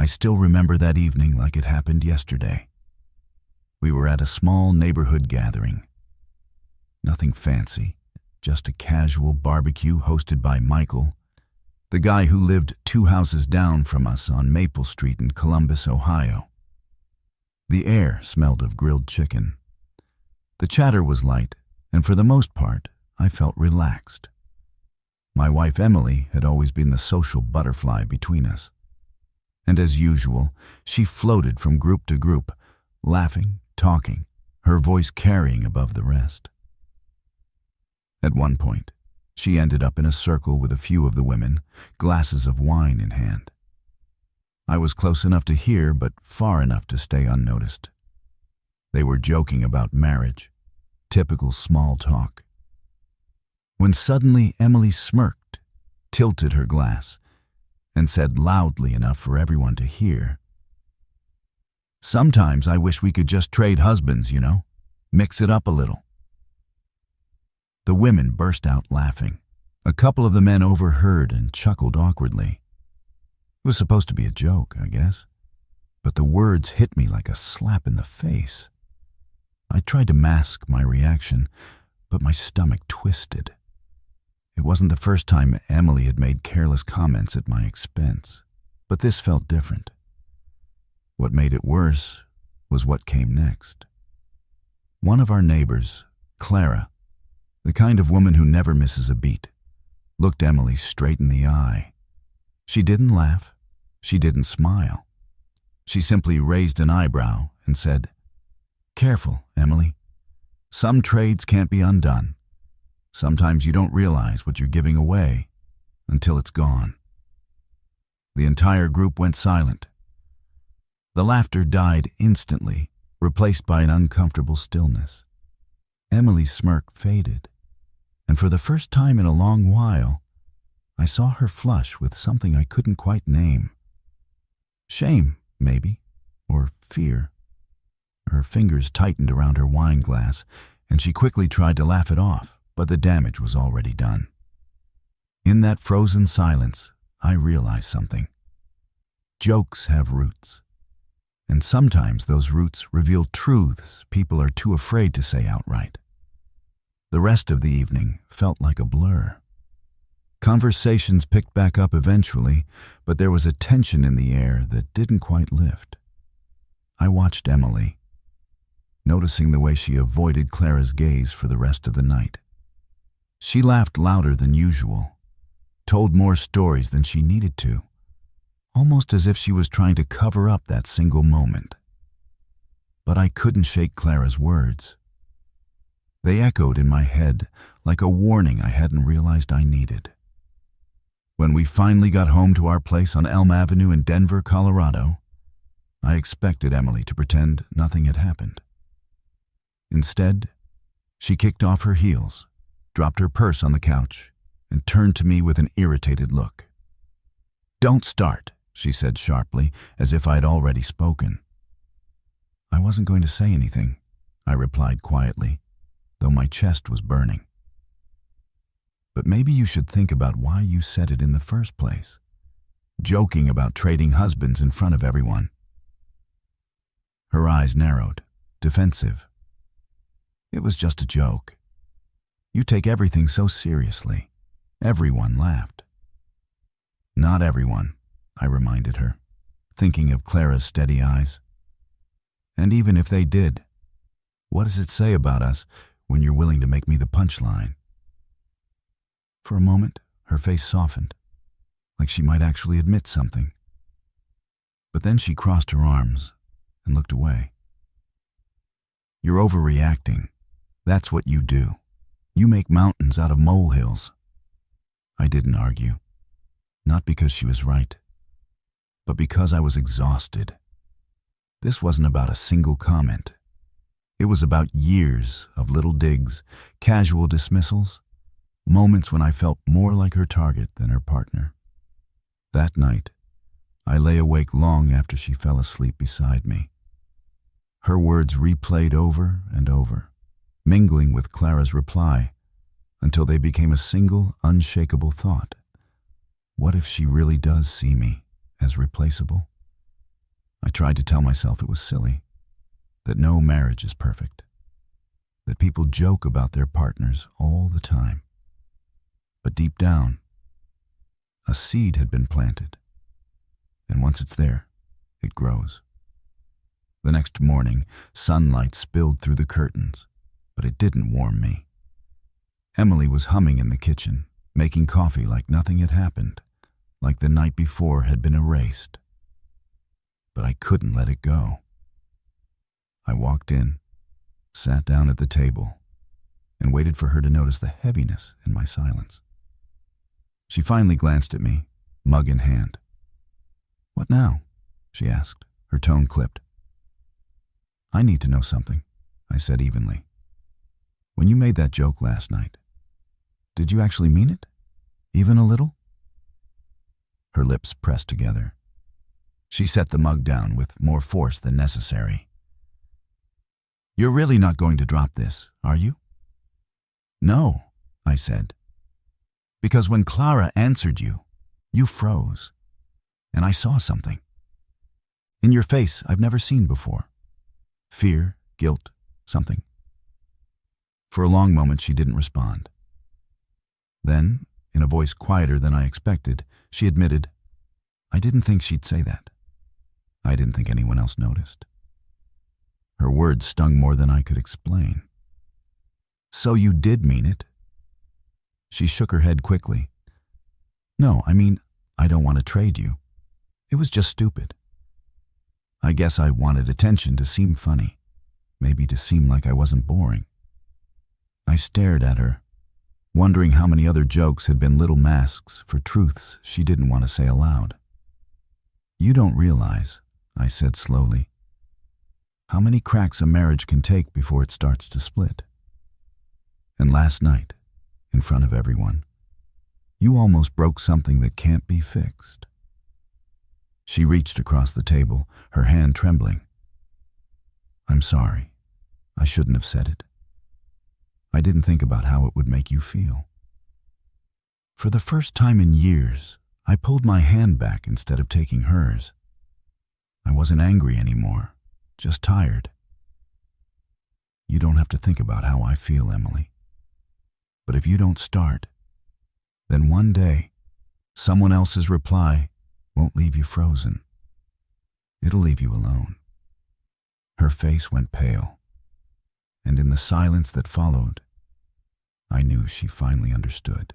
I still remember that evening like it happened yesterday. We were at a small neighborhood gathering. Nothing fancy, just a casual barbecue hosted by Michael, the guy who lived 2 houses down from us on Maple Street in Columbus, Ohio. The air smelled of grilled chicken. The chatter was light, and for the most part, I felt relaxed. My wife Emily had always been the social butterfly between us. And as usual, she floated from group to group, laughing, talking, her voice carrying above the rest. At one point, she ended up in a circle with a few of the women, glasses of wine in hand. I was close enough to hear, but far enough to stay unnoticed. They were joking about marriage, typical small talk. When suddenly Emily smirked, tilted her glass, and said loudly enough for everyone to hear, "Sometimes I wish we could just trade husbands, mix it up a little." The women burst out laughing. A couple of the men overheard and chuckled awkwardly. It was supposed to be a joke, I guess, but the words hit me like a slap in the face. I tried to mask my reaction, but my stomach twisted. It wasn't the first time Emily had made careless comments at my expense, but this felt different. What made it worse was what came next. One of our neighbors, Clara, the kind of woman who never misses a beat, looked Emily straight in the eye. She didn't laugh. She didn't smile. She simply raised an eyebrow and said, "Careful, Emily. Some trades can't be undone. Sometimes you don't realize what you're giving away until it's gone." The entire group went silent. The laughter died instantly, replaced by an uncomfortable stillness. Emily's smirk faded, and for the first time in a long while, I saw her flush with something I couldn't quite name. Shame, maybe, or fear. Her fingers tightened around her wine glass, and she quickly tried to laugh it off, but the damage was already done. In that frozen silence, I realized something. Jokes have roots, and sometimes those roots reveal truths people are too afraid to say outright. The rest of the evening felt like a blur. Conversations picked back up eventually, but there was a tension in the air that didn't quite lift. I watched Emily, noticing the way she avoided Clara's gaze for the rest of the night. She laughed louder than usual, told more stories than she needed to, almost as if she was trying to cover up that single moment. But I couldn't shake Clara's words. They echoed in my head like a warning I hadn't realized I needed. When we finally got home to our place on Elm Avenue in Denver, Colorado, I expected Emily to pretend nothing had happened. Instead, she kicked off her heels, dropped her purse on the couch, and turned to me with an irritated look. "Don't start," she said sharply, as if I'd already spoken. I wasn't going to say anything, I replied quietly, though my chest was burning. "But maybe you should think about why you said it in the first place, joking about trading husbands in front of everyone." Her eyes narrowed, defensive. "It was just a joke. You take everything so seriously." Everyone laughed. "Not everyone," I reminded her, thinking of Clara's steady eyes. "And even if they did, what does it say about us when you're willing to make me the punchline?" For a moment, her face softened, like she might actually admit something. But then she crossed her arms and looked away. "You're overreacting. That's what you do. You make mountains out of molehills." I didn't argue, not because she was right, but because I was exhausted. This wasn't about a single comment. It was about years of little digs, casual dismissals, moments when I felt more like her target than her partner. That night, I lay awake long after she fell asleep beside me. Her words replayed over and over, mingling with Clara's reply, until they became a single, unshakable thought. What if she really does see me as replaceable? I tried to tell myself it was silly, that no marriage is perfect, that people joke about their partners all the time. But deep down, a seed had been planted, and once it's there, it grows. The next morning, sunlight spilled through the curtains, but it didn't warm me. Emily was humming in the kitchen, making coffee like nothing had happened, like the night before had been erased. But I couldn't let it go. I walked in, sat down at the table, and waited for her to notice the heaviness in my silence. She finally glanced at me, mug in hand. "What now?" she asked, her tone clipped. "I need to know something," I said evenly. "When you made that joke last night, did you actually mean it? Even a little?" Her lips pressed together. She set the mug down with more force than necessary. "You're really not going to drop this, are you?" "No," I said. "Because when Clara answered you, you froze. And I saw something. In your face I've never seen before. Fear, guilt, something." For a long moment she didn't respond. Then, in a voice quieter than I expected, she admitted, "I didn't think she'd say that. I didn't think anyone else noticed." Her words stung more than I could explain. "So you did mean it?" She shook her head quickly. "No, I mean, I don't want to trade you. It was just stupid. I guess I wanted attention to seem funny, maybe to seem like I wasn't boring." I stared at her, wondering how many other jokes had been little masks for truths she didn't want to say aloud. "You don't realize," I said slowly, "how many cracks a marriage can take before it starts to split. And last night, in front of everyone, you almost broke something that can't be fixed." She reached across the table, her hand trembling. "I'm sorry. I shouldn't have said it. I didn't think about how it would make you feel." For the first time in years, I pulled my hand back instead of taking hers. I wasn't angry anymore, just tired. "You don't have to think about how I feel, Emily. But if you don't start, then one day, someone else's reply won't leave you frozen. It'll leave you alone." Her face went pale, and in the silence that followed, I knew she finally understood.